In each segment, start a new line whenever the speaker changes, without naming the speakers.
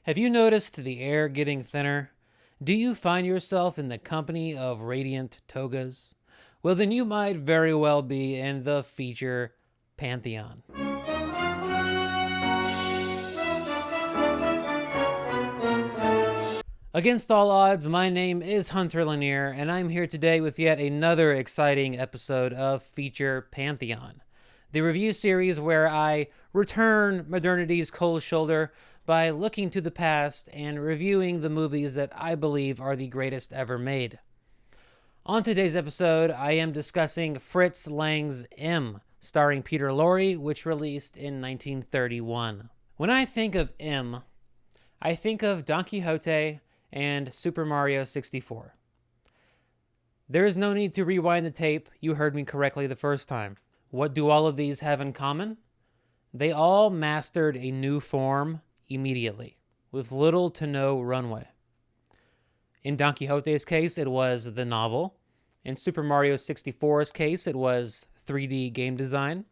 Have you noticed the air getting thinner? Do you find yourself in the company of radiant togas? Well, then you might very well be in the Feature Pantheon. Against all odds, my name is Hunter Lanier, and I'm here today with yet another exciting episode of Feature Pantheon, the review series where I return modernity's cold shoulder by looking to the past and reviewing the movies that I believe are the greatest ever made. On today's episode, I am discussing Fritz Lang's M, starring Peter Lorre, which released in 1931. When I think of M, I think of Don Quixote and Super Mario 64. There is no need to rewind the tape. You heard me correctly the first time. What do all of these have in common? They all mastered a new form immediately, with little to no runway. In Don Quixote's case, it was the novel. In Super Mario 64's case, it was 3D game design.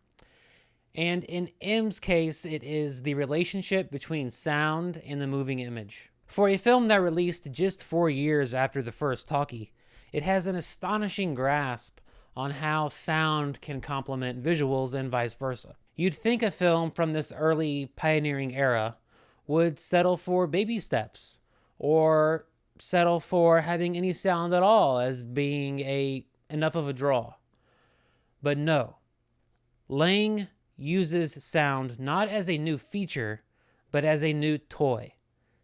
And in M's case, it is the relationship between sound and the moving image. For a film that released just 4 years after the first Talkie, it has an astonishing grasp on how sound can complement visuals and vice versa. You'd think a film from this early pioneering era would settle for baby steps, or settle for having any sound at all as being enough of a draw. But no, Lang uses sound not as a new feature, but as a new toy,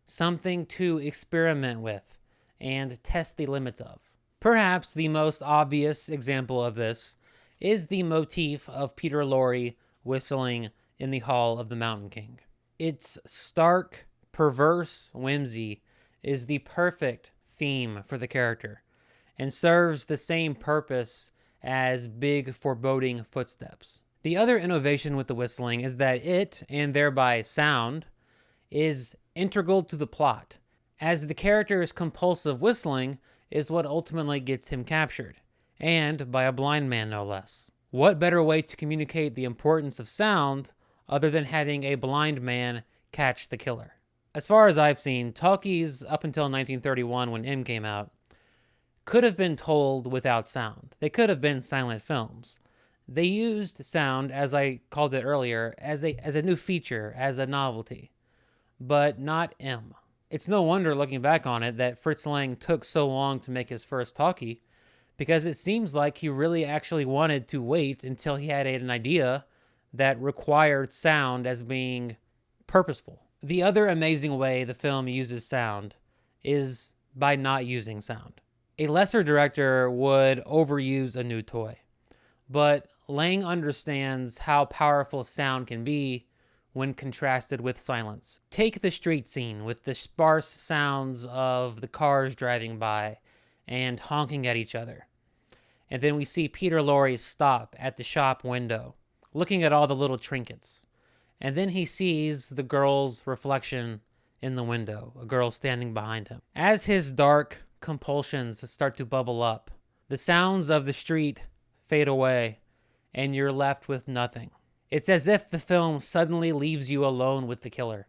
something to experiment with and test the limits of. Perhaps the most obvious example of this is the motif of Peter Lorre whistling in the Hall of the Mountain King. Its stark, perverse whimsy is the perfect theme for the character and serves the same purpose as big, foreboding footsteps. The other innovation with the whistling is that it, and thereby sound, is integral to the plot, as the character's compulsive whistling is what ultimately gets him captured, and by a blind man no less. What better way to communicate the importance of sound other than having a blind man catch the killer? As far as I've seen, Talkies up until 1931 when M came out could have been told without sound. They could have been silent films. They used sound, as I called it earlier, as a new feature, as a novelty, but not M. It's no wonder, looking back on it, that Fritz Lang took so long to make his first Talkie, because it seems like he really actually wanted to wait until he had an idea that required sound as being purposeful. The other amazing way the film uses sound is by not using sound. A lesser director would overuse a new toy, but Lang understands how powerful sound can be when contrasted with silence. Take the street scene with the sparse sounds of the cars driving by and honking at each other. And then we see Peter Lorre stop at the shop window, looking at all the little trinkets. And then he sees the girl's reflection in the window, a girl standing behind him. As his dark compulsions start to bubble up, the sounds of the street fade away, and you're left with nothing. It's as if the film suddenly leaves you alone with the killer,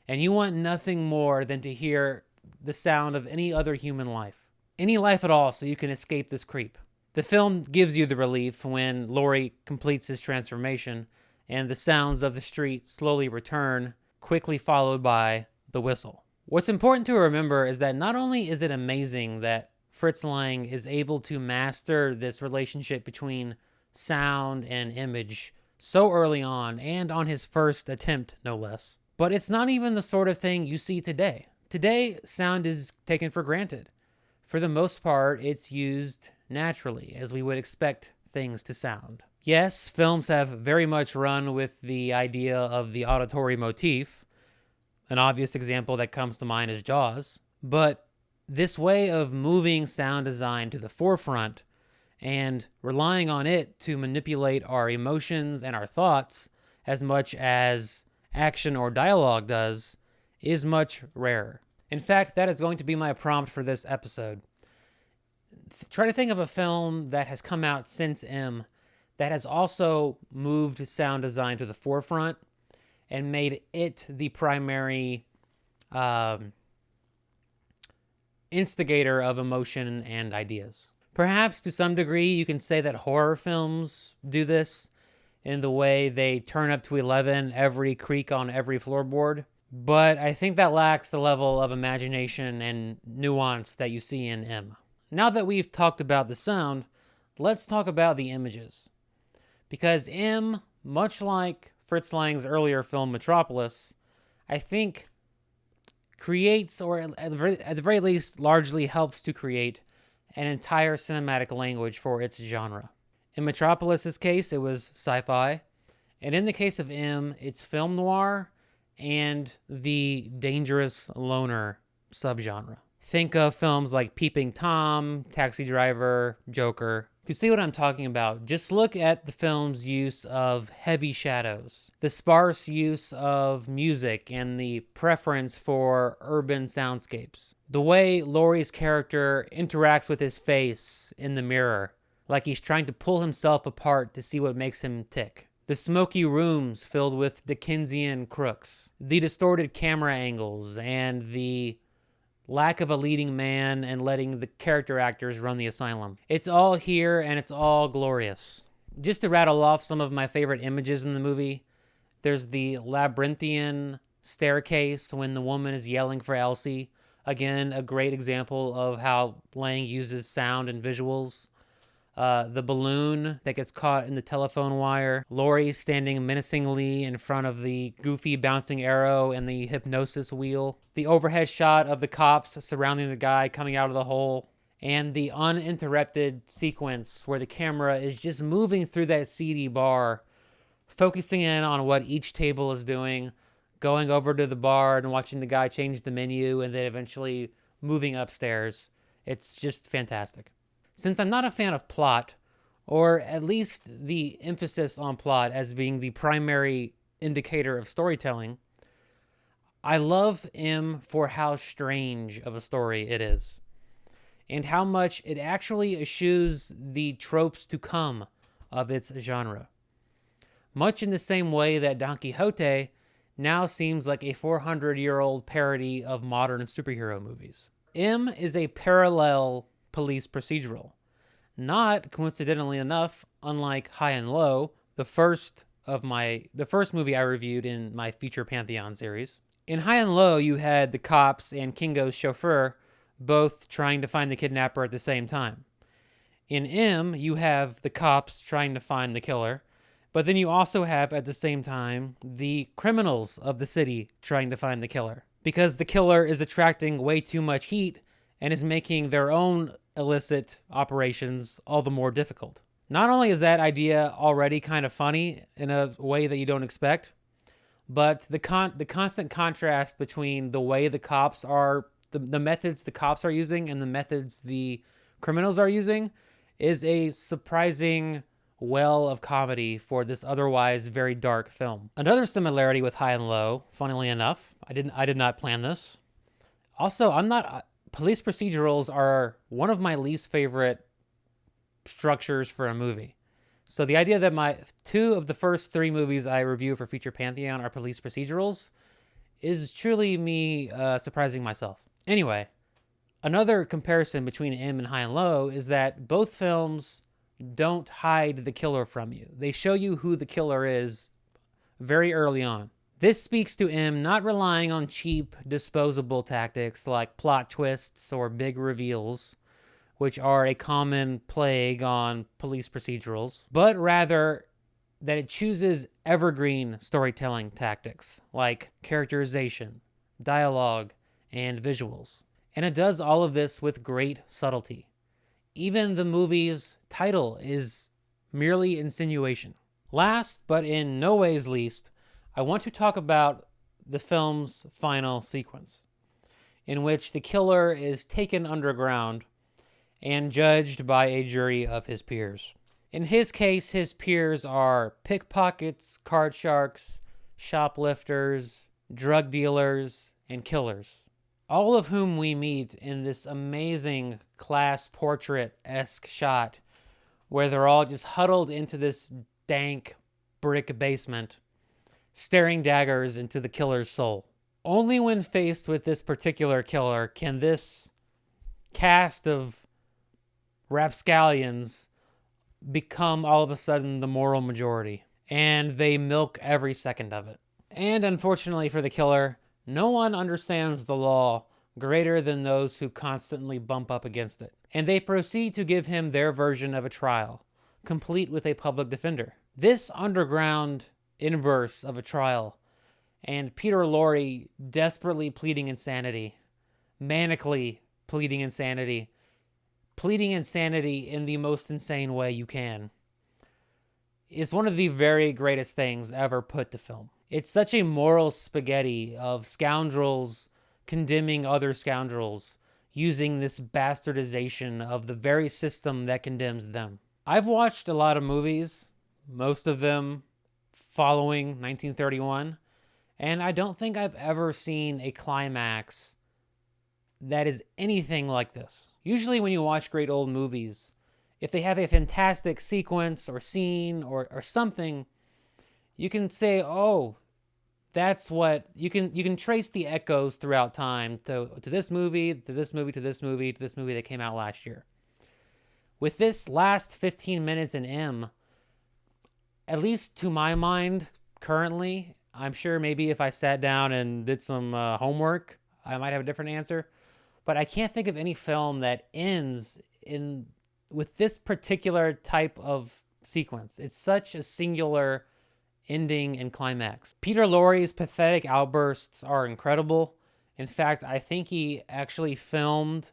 and you want nothing more than to hear the sound of any other human life. Any life at all, so you can escape this creep. The film gives you the relief when Lorre completes his transformation, and the sounds of the street slowly return, quickly followed by the whistle. What's important to remember is that not only is it amazing that Fritz Lang is able to master this relationship between sound and image so early on, and on his first attempt, no less, but it's not even the sort of thing you see today. Today, sound is taken for granted. For the most part, it's used naturally, as we would expect things to sound. Yes, films have very much run with the idea of the auditory motif. An obvious example that comes to mind is Jaws. But this way of moving sound design to the forefront and relying on it to manipulate our emotions and our thoughts as much as action or dialogue does is much rarer. In fact, that is going to be my prompt for this episode. Try to think of a film that has come out since M that has also moved sound design to the forefront and made it the primary um, instigator of emotion and ideas. Perhaps to some degree you can say that horror films do this in the way they turn up to 11 every creak on every floorboard, but I think that lacks the level of imagination and nuance that you see in M. Now that we've talked about the sound, let's talk about the images. Because M, much like Fritz Lang's earlier film Metropolis, I think creates, or at the very least largely helps to create, an entire cinematic language for its genre. In Metropolis' case, it was sci-fi, and in the case of M, it's film noir and the dangerous loner subgenre. Think of films like Peeping Tom, Taxi Driver, Joker. To see what I'm talking about, just look at the film's use of heavy shadows, the sparse use of music, and the preference for urban soundscapes. The way Lorre's character interacts with his face in the mirror, like he's trying to pull himself apart to see what makes him tick. The smoky rooms filled with Dickensian crooks, the distorted camera angles, and the lack of a leading man and letting the character actors run the asylum. It's all here and it's all glorious. Just to rattle off some of my favorite images in the movie, there's the labyrinthian staircase when the woman is yelling for Elsie. Again, a great example of how Lang uses sound and visuals. The balloon that gets caught in the telephone wire. Lorre standing menacingly in front of the goofy bouncing arrow and the hypnosis wheel. The overhead shot of the cops surrounding the guy coming out of the hole. And the uninterrupted sequence where the camera is just moving through that seedy bar, focusing in on what each table is doing, going over to the bar and watching the guy change the menu, and then eventually moving upstairs. It's just fantastic. Since I'm not a fan of plot, or at least the emphasis on plot as being the primary indicator of storytelling, I love M for how strange of a story it is, and how much it actually eschews the tropes to come of its genre. Much in the same way that Don Quixote now seems like a 400-year-old parody of modern superhero movies. M is a parallel police procedural. Not coincidentally enough, unlike High and Low, the first movie I reviewed in my Feature Pantheon series. In High and Low, you had the cops and Kingo's chauffeur both trying to find the kidnapper at the same time. In M, you have the cops trying to find the killer, but then you also have at the same time the criminals of the city trying to find the killer, because the killer is attracting way too much heat and is making their own illicit operations all the more difficult. Not only is that idea already kind of funny in a way that you don't expect, but the constant contrast between the way the cops are, the methods the cops are using and the methods the criminals are using is a surprising well of comedy for this otherwise very dark film. Another similarity with High and Low, funnily enough, I did not plan this. Also, police procedurals are one of my least favorite structures for a movie. So the idea that two of the first three movies I review for Feature Pantheon are police procedurals is truly me surprising myself. Anyway, another comparison between M and High and Low is that both films don't hide the killer from you. They show you who the killer is very early on. This speaks to M not relying on cheap, disposable tactics like plot twists or big reveals, which are a common plague on police procedurals, but rather that it chooses evergreen storytelling tactics like characterization, dialogue, and visuals. And it does all of this with great subtlety. Even the movie's title is merely insinuation. Last, but in no ways least, I want to talk about the film's final sequence, in which the killer is taken underground and judged by a jury of his peers. In his case, his peers are pickpockets, card sharks, shoplifters, drug dealers, and killers, all of whom we meet in this amazing class portrait-esque shot where they're all just huddled into this dank brick basement, staring daggers into the killer's soul. Only when faced with this particular killer can this cast of rapscallions become all of a sudden the moral majority. And they milk every second of it. And unfortunately for the killer, no one understands the law greater than those who constantly bump up against it. And they proceed to give him their version of a trial, complete with a public defender. This underground inverse of a trial, and Peter Lorre desperately pleading insanity, manically pleading insanity in the most insane way you can, is one of the very greatest things ever put to film. It's such a moral spaghetti of scoundrels condemning other scoundrels using this bastardization of the very system that condemns them. I've watched a lot of movies, most of them following 1931, and I don't think I've ever seen a climax that is anything like this. Usually when you watch great old movies, if they have a fantastic sequence or scene or something, you can say, oh, that's what you can trace the echoes throughout time to this movie, to this movie, to this movie, to this movie that came out last year. With this last 15 minutes in M, at least to my mind currently, I'm sure maybe if I sat down and did some homework, I might have a different answer. But I can't think of any film that ends with this particular type of sequence. It's such a singular ending and climax. Peter Lorre's pathetic outbursts are incredible. In fact, I think he actually filmed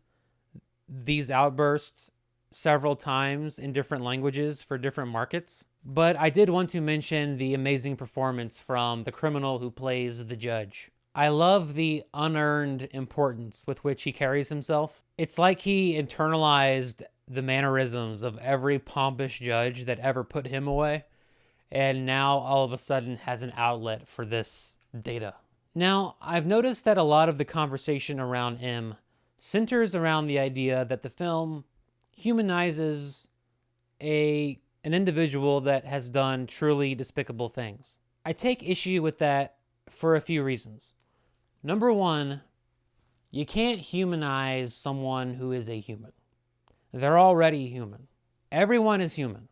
these outbursts several times in different languages for different markets. But I did want to mention the amazing performance from the criminal who plays the judge. I love the unearned importance with which he carries himself. It's like he internalized the mannerisms of every pompous judge that ever put him away, and now all of a sudden has an outlet for this data. Now, I've noticed that a lot of the conversation around M centers around the idea that the film humanizes an individual that has done truly despicable things. I take issue with that for a few reasons. Number one, you can't humanize someone who is a human. They're already human. Everyone is human.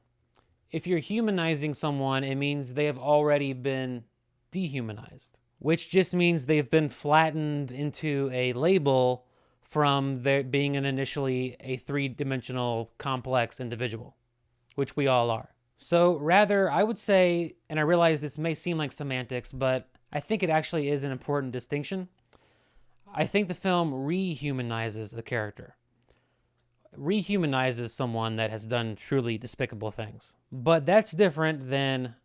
If you're humanizing someone, it means they have already been dehumanized, which just means they've been flattened into a label from there being initially a three-dimensional complex individual, which we all are. So rather, I would say, and I realize this may seem like semantics, but I think it actually is an important distinction. I think the film rehumanizes a character. Rehumanizes someone that has done truly despicable things. But that's different than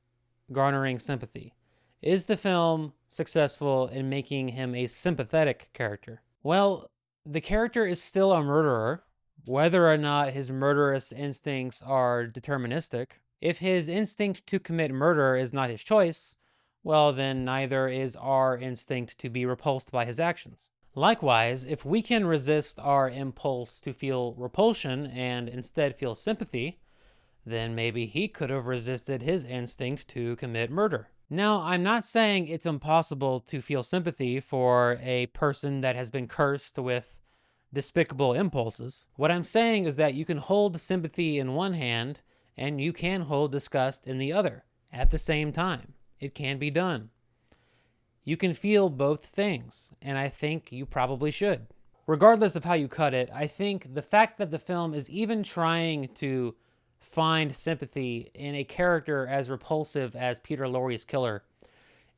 garnering sympathy. Is the film successful in making him a sympathetic character? Well, the character is still a murderer, whether or not his murderous instincts are deterministic. If his instinct to commit murder is not his choice, well, then neither is our instinct to be repulsed by his actions. Likewise, if we can resist our impulse to feel repulsion and instead feel sympathy, then maybe he could have resisted his instinct to commit murder. Now, I'm not saying it's impossible to feel sympathy for a person that has been cursed with despicable impulses. What I'm saying is that you can hold sympathy in one hand and you can hold disgust in the other at the same time. It can be done. You can feel both things, and I think you probably should. Regardless of how you cut it, I think the fact that the film is even trying to find sympathy in a character as repulsive as Peter Lorre's killer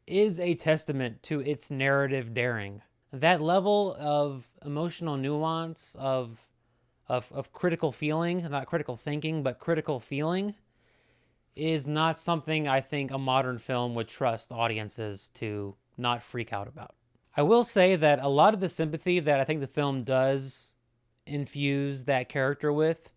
is a testament to its narrative daring. That level of emotional nuance, of critical feeling, not critical thinking, but critical feeling, is not something I think a modern film would trust audiences to not freak out about. I will say that a lot of the sympathy that I think the film does infuse that character with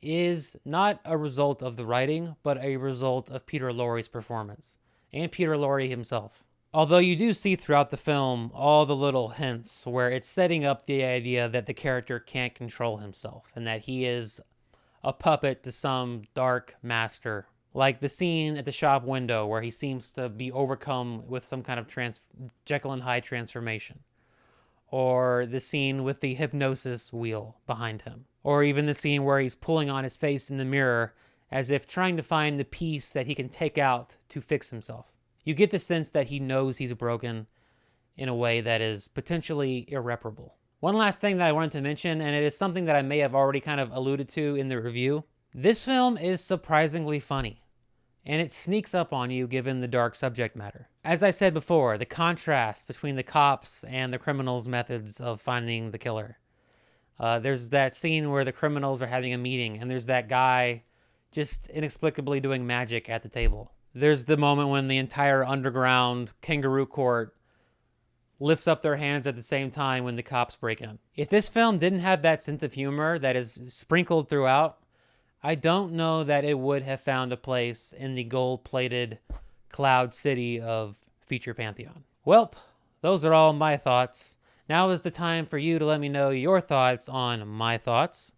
is not a result of the writing, but a result of Peter Lorre's performance and Peter Lorre himself. Although you do see throughout the film all the little hints where it's setting up the idea that the character can't control himself and that he is a puppet to some dark master Like the scene at the shop window where he seems to be overcome with some kind of Jekyll and Hyde transformation. Or the scene with the hypnosis wheel behind him. Or even the scene where he's pulling on his face in the mirror as if trying to find the piece that he can take out to fix himself. You get the sense that he knows he's broken in a way that is potentially irreparable. One last thing that I wanted to mention, and it is something that I may have already kind of alluded to in the review. This film is surprisingly funny, and it sneaks up on you given the dark subject matter. As I said before, the contrast between the cops and the criminals' methods of finding the killer. There's that scene where the criminals are having a meeting, and there's that guy just inexplicably doing magic at the table. There's the moment when the entire underground kangaroo court lifts up their hands at the same time when the cops break in. If this film didn't have that sense of humor that is sprinkled throughout, I don't know that it would have found a place in the gold-plated cloud city of Feature Pantheon. Welp, those are all my thoughts. Now is the time for you to let me know your thoughts on my thoughts.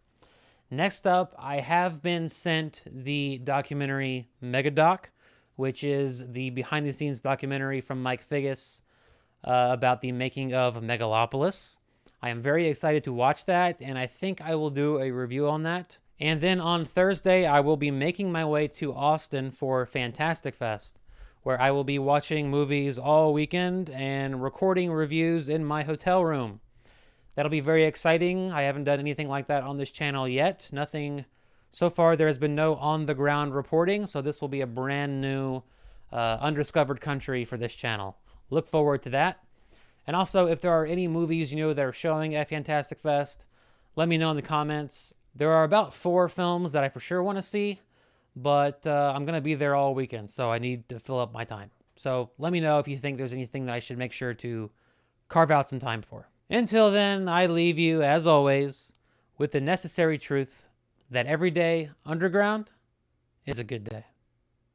Next up, I have been sent the documentary Megadoc, which is the behind-the-scenes documentary from Mike Figgis about the making of Megalopolis. I am very excited to watch that, and I think I will do a review on that. And then on Thursday, I will be making my way to Austin for Fantastic Fest, where I will be watching movies all weekend and recording reviews in my hotel room. That'll be very exciting. I haven't done anything like that on this channel yet. Nothing. So far, there has been no on-the-ground reporting, so this will be a brand new undiscovered country for this channel. Look forward to that. And also, if there are any movies you know that are showing at Fantastic Fest, let me know in the comments. There are about 4 films that I for sure want to see, but I'm going to be there all weekend, so I need to fill up my time. So let me know if you think there's anything that I should make sure to carve out some time for. Until then, I leave you, as always, with the necessary truth that every day underground is a good day.